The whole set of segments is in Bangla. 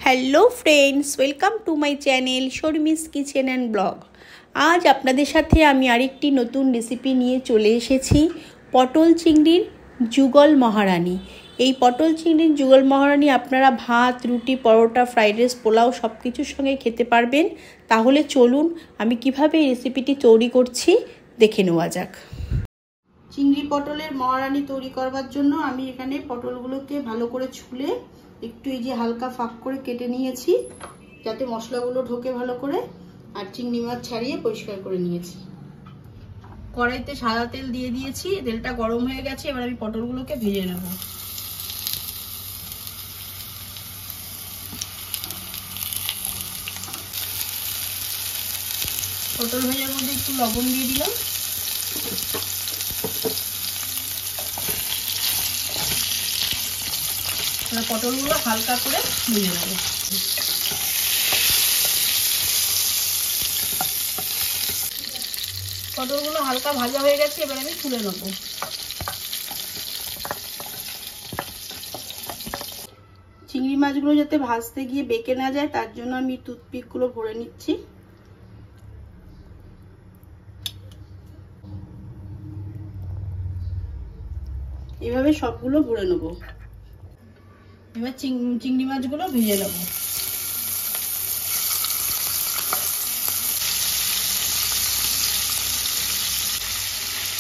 Hello friends, welcome to my channel Sharmi's kitchen and blog. আজ আপনাদের সাথে আমি আরেকটি নতুন রেসিপি নিয়ে চলে এসেছি, পটল চিংড়ির যুগল মহারানি। এই পটল চিংড়ির যুগল মহারানি আপনারা ভাত, রুটি, পরোটা, ফ্রাইড রাইস, পোলাও সব কিছুর সঙ্গে খেতে পারবেন। তাহলে চলুন আমি কিভাবে এই রেসিপিটি তৈরি করছি দেখে নেওয়া যাক। চিংড়ি পটলের মহারানি তৈরি করবার জন্য আমি এখানে পটলগুলোকে ভালো করে ছুলে একটু এই যে হালকা ফাঁক করে কেটে নিয়েছি, যাতে মশলাগুলো ঢোকে ভালো করে। আর চিংড়ি মাছ ছাড়িয়ে পরিষ্কার করে নিয়েছি। কড়াইতে সাদা তেল দিয়ে দিয়েছি, তেলটা গরম হয়ে গেছে। এবার আমি পটলগুলোকে ভেজে নেব। পটল ভাজার মধ্যে একটু লবণ দিয়ে দিলাম। পটলগুলো হালকা করে ভেজে নেব। পটলগুলো হালকা ভাজা হয়ে গেছে, এবার আমি তুলে নেব। চিংড়ি মাছগুলো যাতে ভাজতে গিয়ে বেঁকে না যায়, তার জন্য আমি টুথপিকগুলো ভরে নিচ্ছি। এভাবে সবগুলো ভরে নেব। এবার চিংড়ি মাছগুলো ভেজে নেব।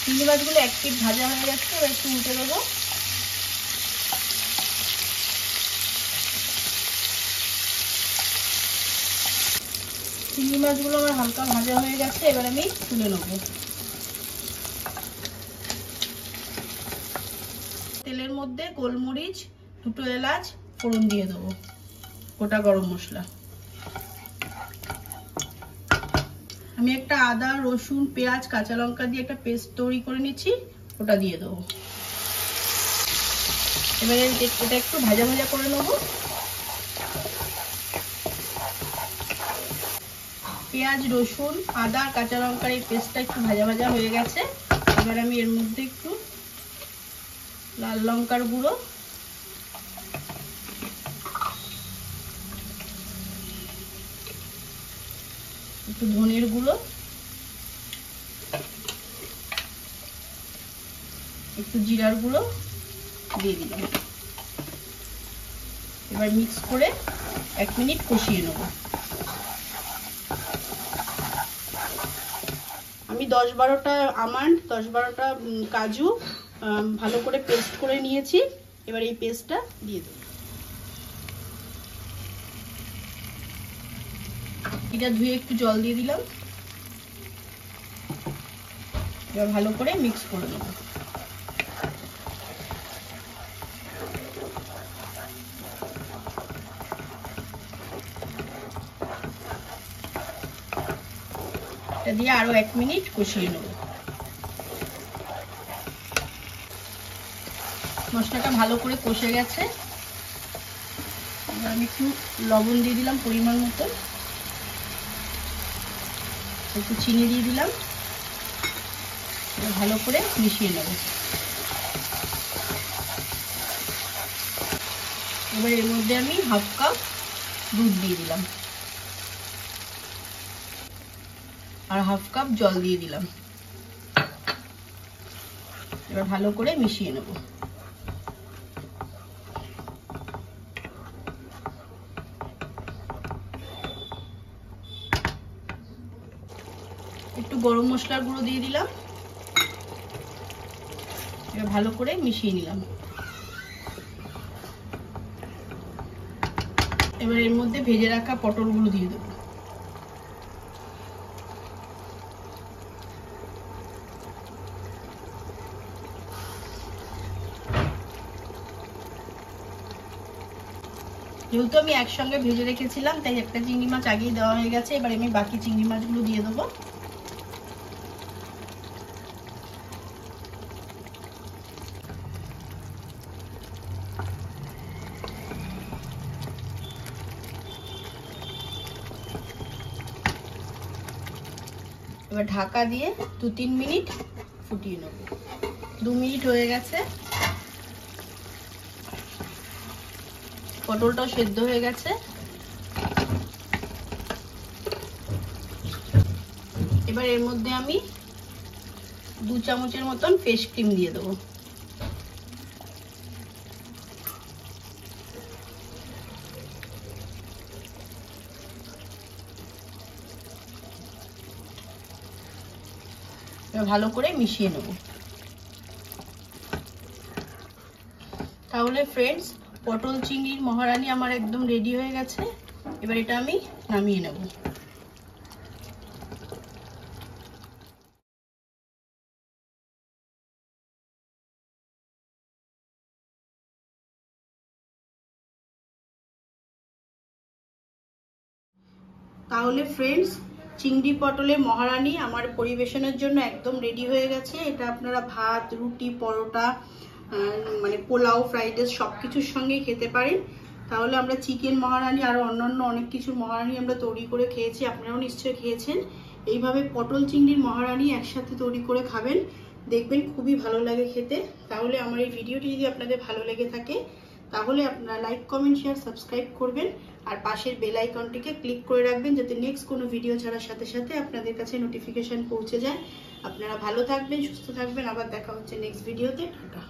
চিংড়ি মাছগুলো এক পিঠ ভাজা হয়ে গেছে, এবার একটু উল্টে দেবো। চিংড়ি মাছগুলো আমার হালকা ভাজা হয়ে গেছে, এবার আমি তুলে নেব। তেলের মধ্যে গোলমরিচ, দুটো এলাচ ফোড়ন দিয়ে দেবো, গোটা গরম মশলা। আমি একটা আদা, রসুন, পেঁয়াজ, কাঁচা লঙ্কা দিয়ে একটা পেস্ট তৈরি করে নিচ্ছি, ওটা দিয়ে দেবো। এবারে এটা একটু ভাজা ভাজা করে নেবো। পেঁয়াজ, রসুন, আদা, কাঁচা লঙ্কার এই পেস্টটা একটু ভাজা ভাজা হয়ে গেছে। এবার আমি এর মধ্যে একটু লাল লঙ্কার গুঁড়ো, একটু ধনের গুঁড়ো, একটু জিরার গুঁড়ো দিয়ে দিলাম। এবার মিক্স করে 1 মিনিট কষিয়ে নেব। আমি 10-12টা আমন্ড, 10-12টা কাজু ভালো করে পেস্ট করে নিয়েছি। এবার এই পেস্টটা দিয়ে দেব। এটা ধুয়ে একটু জল দিয়ে দিলাম। এবার ভালো করে মিক্স করে নেব। এটা দিয়ে আরো 1 মিনিট কষিয়ে নেব। মশলাটা ভালো করে কষে গেছে। এবার আমি একটু লবণ দিয়ে দিলাম পরিমাণ মতো, একটু চিনি দিয়ে দিলাম। ভালো করে মিশিয়ে নেব। এবার এর মধ্যে আমি 1/2 কাপ দুধ দিয়ে দিলাম আর 1/2 কাপ জল দিয়ে দিলাম। এবার ভালো করে মিশিয়ে নেব। একটু গরম মশলার গুঁড়ো দিয়ে দিলাম। এবার ভালো করে মিশিয়ে নিলাম। এবার এর মধ্যে ভেজে রাখা পটলগুলো দিয়ে দেবো। যেহেতু আমি একসঙ্গে ভেজে রেখেছিলাম, তাই একটা চিংড়ি মাছ আগেই দেওয়া হয়ে গেছে। এবার আমি বাকি চিংড়ি মাছগুলো দিয়ে দেবো। এবার ঢাকা দিয়ে 2-3 মিনিট ফুটিয়ে নেব। 2 মিনিট হয়ে গেছে। পটলটাও সেদ্ধ হয়ে গেছে। এবার এর মধ্যে আমি 2 চামচের মতন ফ্রেশ ক্রিম দিয়ে দেবো। ভালো করে মিশিয়ে নেব। তাহলে ফ্রেন্ডস, পটল চিংড়ির মহারানী আমার একদম রেডি হয়ে গেছে। এবার এটা আমি নামিয়ে নেব। তাহলে ফ্রেন্ডস, চিংড়ি পটলের মহারানী আমার পরিবেশনের জন্য একদম রেডি হয়ে গেছে। এটা আপনারা ভাত, রুটি, পরোটা, মানে পোলাও, ফ্রাইড রাইস সব কিছুর সঙ্গেই খেতে পারেন। তাহলে আমরা চিকেন মহারানী আর অন্যান্য অনেক কিছুর মহারানী আমরা তৈরি করে খেয়েছি, আপনারাও নিশ্চয়ই খেয়েছেন। এইভাবে পটল চিংড়ির মহারানী একসাথে তৈরি করে খাবেন, দেখবেন খুবই ভালো লাগে খেতে। তাহলে আমার এই ভিডিওটি যদি আপনাদের ভালো লেগে থাকে তাহলে আপনারা লাইক, কমেন্ট, শেয়ার, সাবস্ক্রাইব করবেন আর পাশের বেল আইকনটিকে ক্লিক করে রাখবেন যাতে নেক্সট কোনো ভিডিও ছাড়ার সাথে সাথে আপনাদের কাছে নোটিফিকেশন পৌঁছে যায়। আপনারা ভালো থাকবেন, সুস্থ থাকবেন, আবার দেখা হচ্ছে নেক্সট ভিডিওতে। টাটা।